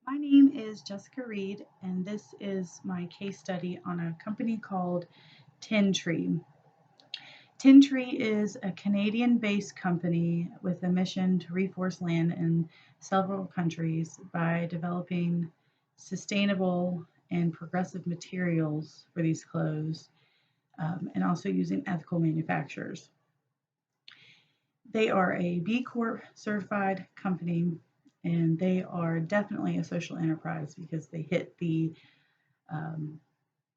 My name is Jessica Reed, and this is my case study on a company called Tentree. Tentree is a Canadian based company with a mission to reforest land in several countries by developing sustainable and progressive materials for these clothes and also using ethical manufacturers. They are a B Corp certified company, and they are definitely a social enterprise because they hit the um,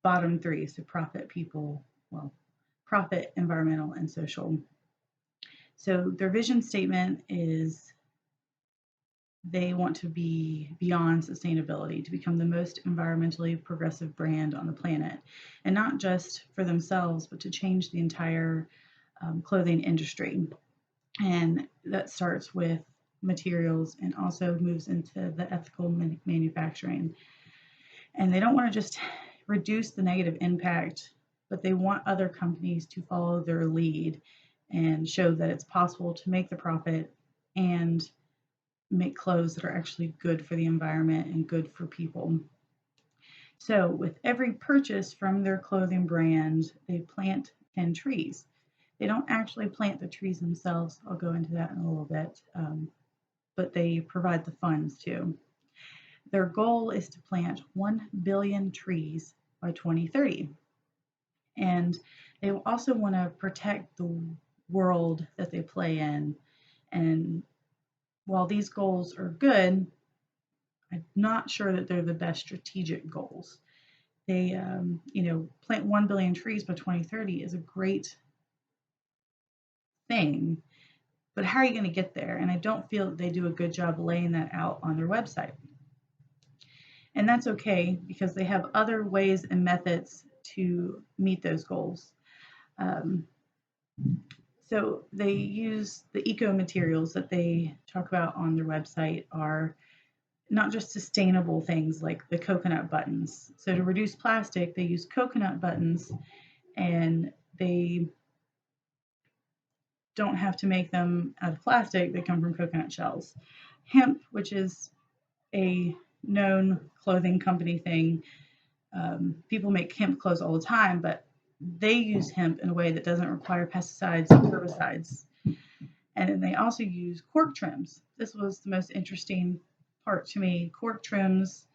bottom three, so profit, people, well, profit, environmental, and social. So their vision statement is they want to be beyond sustainability, to become the most environmentally progressive brand on the planet, and not just for themselves, but to change the entire clothing industry. And that starts with materials and also moves into the ethical manufacturing. And they don't want to just reduce the negative impact, but they want other companies to follow their lead and show that it's possible to make the profit and make clothes that are actually good for the environment and good for people. So, with every purchase from their clothing brand, they plant 10 trees. They don't actually plant the trees themselves. I'll go into that in a little bit, but they provide the funds too. Their goal is to plant 1 billion trees by 2030. And they also want to protect the world that they play in. And while these goals are good, I'm not sure that they're the best strategic goals. They, plant 1 billion trees by 2030 is a great thing, but how are you going to get there? And I don't feel that they do a good job laying that out on their website. And that's okay because they have other ways and methods to meet those goals. Um, so they use the eco materials that they talk about on their website are not just sustainable things like the coconut buttons. So to reduce plastic, they use coconut buttons, and they don't have to make them out of plastic. They come from coconut shells. Hemp, which is a known clothing company thing, people make hemp clothes all the time, but they use hemp in a way that doesn't require pesticides or herbicides. And then they also use cork trims. This was the most interesting part to me. Cork trims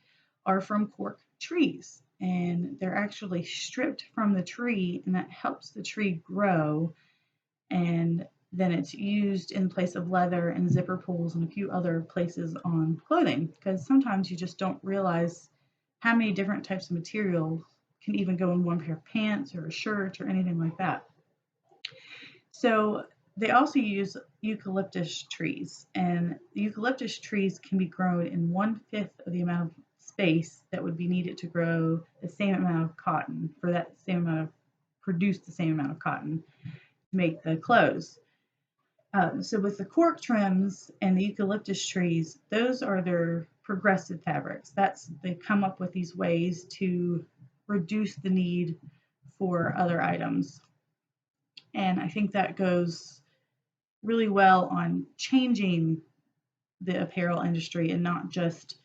are from cork trees, and they're actually stripped from the tree, and that helps the tree grow. And then it's used in place of leather and zipper pulls and a few other places on clothing, because sometimes you just don't realize how many different types of material can even go in one pair of pants or a shirt or anything like that. So they also use eucalyptus trees, and eucalyptus trees can be grown in 1/5 of the amount of space that would be needed to grow the same amount of cotton for that same amount of produce the same amount of cotton to make the clothes. So with the cork trims and the eucalyptus trees, those are their progressive fabrics. That's they come up with these ways to reduce the need for other items. And I think that goes really well on changing the apparel industry and not just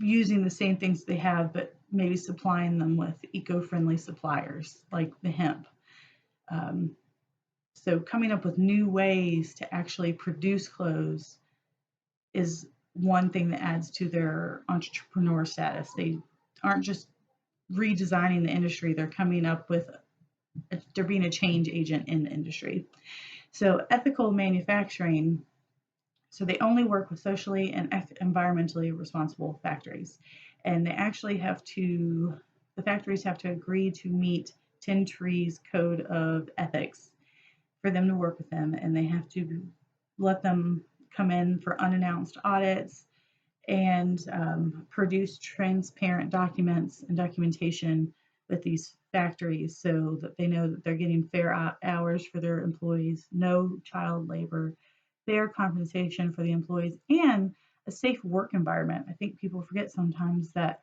using the same things they have, but maybe supplying them with eco-friendly suppliers like the hemp. Um, so coming up with new ways to actually produce clothes is one thing that adds to their entrepreneur status. They aren't just redesigning the industry, they're coming up with, they're being a change agent in the industry. So ethical manufacturing, so they only work with socially and environmentally responsible factories. And they actually the factories have to agree to meet Tentree's code of ethics for them to work with them. And they have to let them come in for unannounced audits and produce transparent documents and documentation with these factories so that they know that they're getting fair hours for their employees, no child labor, fair compensation for the employees, and a safe work environment. I think people forget sometimes that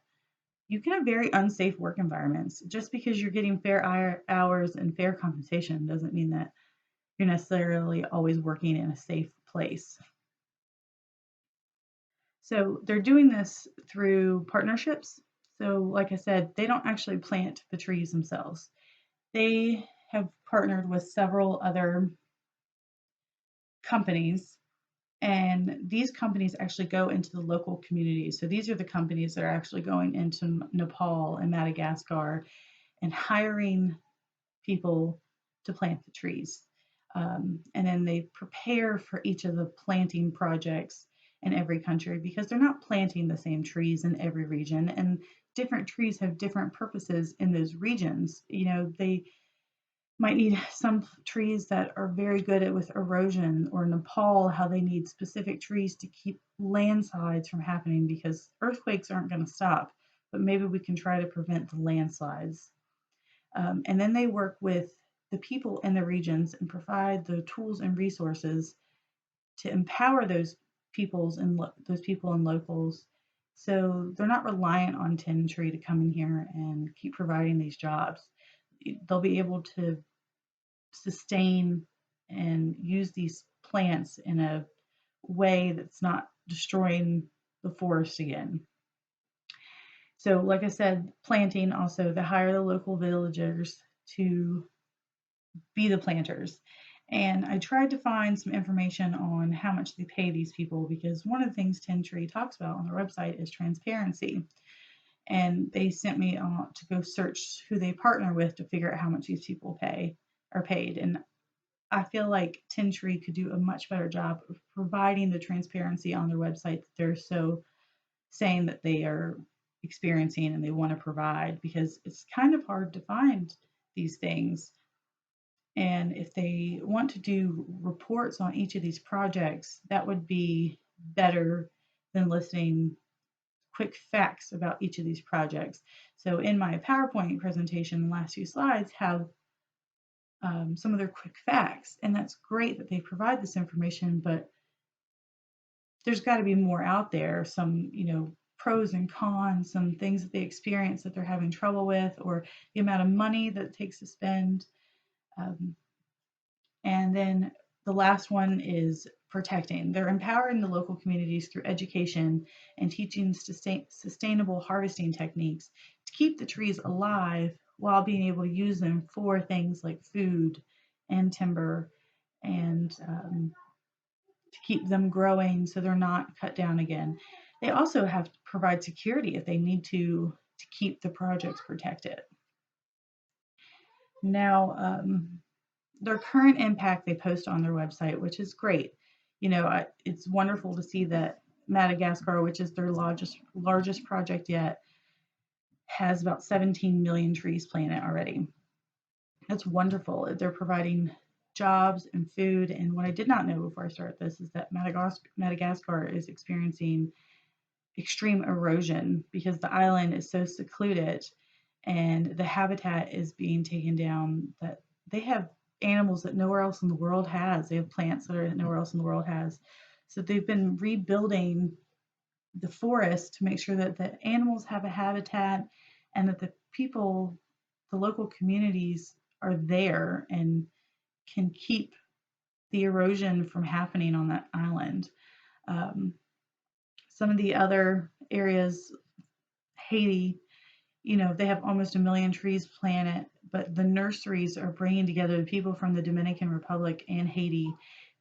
you can have very unsafe work environments. Just because you're getting fair hours and fair compensation doesn't mean that you're necessarily always working in a safe place. So they're doing this through partnerships. So, like I said, they don't actually plant the trees themselves. They have partnered with several other companies, and these companies actually go into the local communities. So these are the companies that are actually going into Nepal and Madagascar and hiring people to plant the trees. And then they prepare for each of the planting projects in every country because they're not planting the same trees in every region, and different trees have different purposes in those regions. They might need some trees that are very good at with erosion, or Nepal, how they need specific trees to keep landslides from happening because earthquakes aren't going to stop, but maybe we can try to prevent the landslides. And then they work with the people in the regions and provide the tools and resources to empower those people and locals, so they're not reliant on Tentree to come in here and keep providing these jobs. They'll be able to sustain and use these plants in a way that's not destroying the forest again. So, like I said, planting also, they hire the local villagers to be the planters. And I tried to find some information on how much they pay these people because one of the things Tentree talks about on their website is transparency. And they sent me to go search who they partner with to figure out how much these people are paid. And I feel like Tentree could do a much better job of providing the transparency on their website that they're so saying that they are experiencing and they want to provide, because it's kind of hard to find these things. And if they want to do reports on each of these projects, that would be better than listing quick facts about each of these projects. So in my PowerPoint presentation, the last few slides have some of their quick facts, and that's great that they provide this information, but there's got to be more out there, some, pros and cons, some things that they experience that they're having trouble with, or the amount of money that it takes to spend. And then the last one is protecting. They're empowering the local communities through education and teaching sustainable harvesting techniques to keep the trees alive while being able to use them for things like food and timber, and to keep them growing so they're not cut down again. They also have to provide security if they need to keep the projects protected. Now, their current impact they post on their website, which is great. It's wonderful to see that Madagascar, which is their largest project yet, has about 17 million trees planted already. That's wonderful. They're providing jobs and food. And what I did not know before I started this is that Madagascar is experiencing extreme erosion because the island is so secluded and the habitat is being taken down, that they have animals that nowhere else in the world has. They have plants that are nowhere else in the world has. So they've been rebuilding the forest to make sure that the animals have a habitat and that the people, the local communities, are there and can keep the erosion from happening on that island. Um, some of the other areas, Haiti, they have almost 1 million trees planted, but the nurseries are bringing together the people from the Dominican Republic and Haiti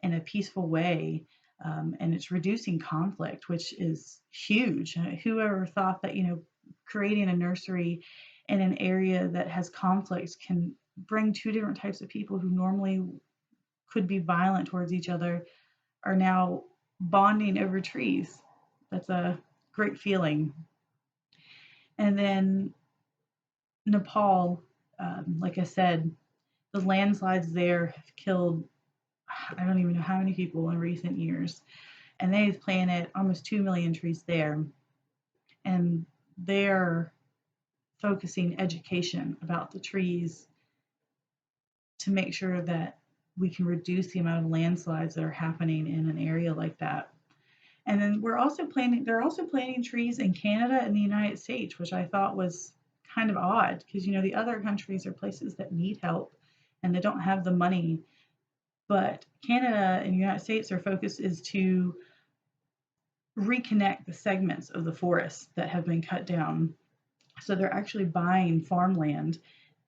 in a peaceful way. And it's reducing conflict, which is huge. Whoever thought that, creating a nursery in an area that has conflicts can bring two different types of people who normally could be violent towards each other are now bonding over trees. That's a great feeling. And then Nepal, like I said, the landslides there have killed, I don't even know how many people in recent years. And they've planted almost 2 million trees there. And they're focusing education about the trees to make sure that we can reduce the amount of landslides that are happening in an area like that. And then they're also planting trees in Canada and the United States, which I thought was kind of odd because, the other countries are places that need help and they don't have the money. But Canada and the United States, their focus is to reconnect the segments of the forests that have been cut down. So they're actually buying farmland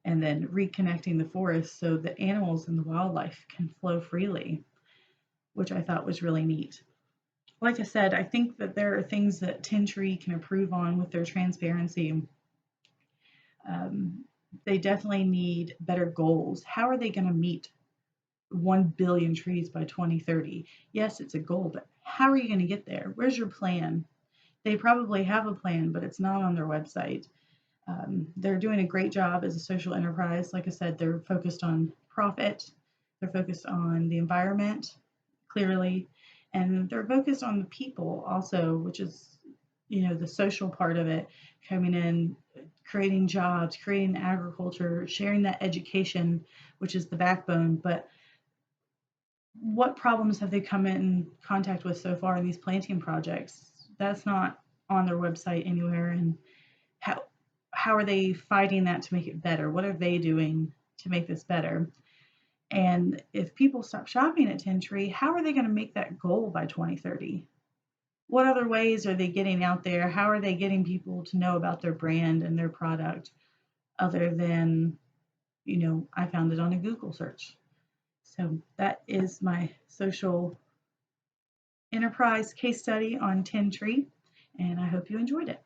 and then reconnecting the forest so the animals and the wildlife can flow freely, which I thought was really neat. Like I said, I think that there are things that Tentree can improve on with their transparency. Um, they definitely need better goals. How are they going to meet 1 billion trees by 2030? Yes, it's a goal, but how are you going to get there? Where's your plan? They probably have a plan, but it's not on their website. They're doing a great job as a social enterprise. Like I said, they're focused on profit, they're focused on the environment, clearly, and they're focused on the people also, which is, the social part of it, coming in, creating jobs, creating agriculture, sharing that education, which is the backbone. But what problems have they come in contact with so far in these planting projects? That's not on their website anywhere. And how how are they fighting that to make it better? What are they doing to make this better? And if people stop shopping at Tentree, how are they going to make that goal by 2030? What other ways are they getting out there? How are they getting people to know about their brand and their product other than, I found it on a Google search? So that is my social enterprise case study on Tentree, and I hope you enjoyed it.